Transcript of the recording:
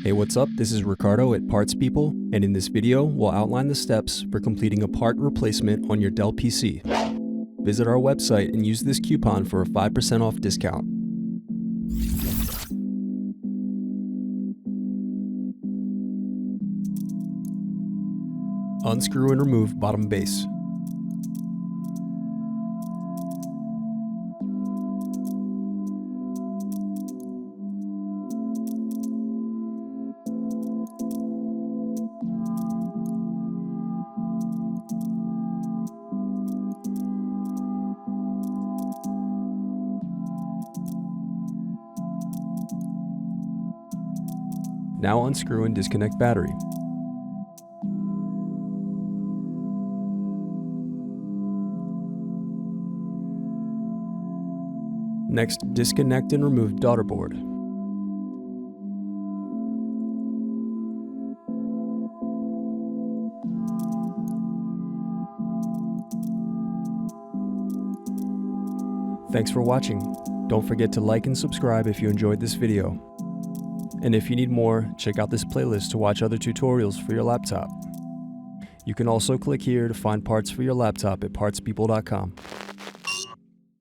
Hey, what's up? This is Ricardo at Parts People, and in this video, we'll outline the steps for completing a part replacement on your Dell PC. Visit our website and use this coupon for a 5% off discount. Unscrew and remove bottom base. Now unscrew and disconnect battery. Next, disconnect and remove Daughterboard. Thanks for watching. Don't forget to like and subscribe if you enjoyed this video. And if you need more, check out this playlist to watch other tutorials for your laptop. You can also click here to find parts for your laptop at partspeople.com.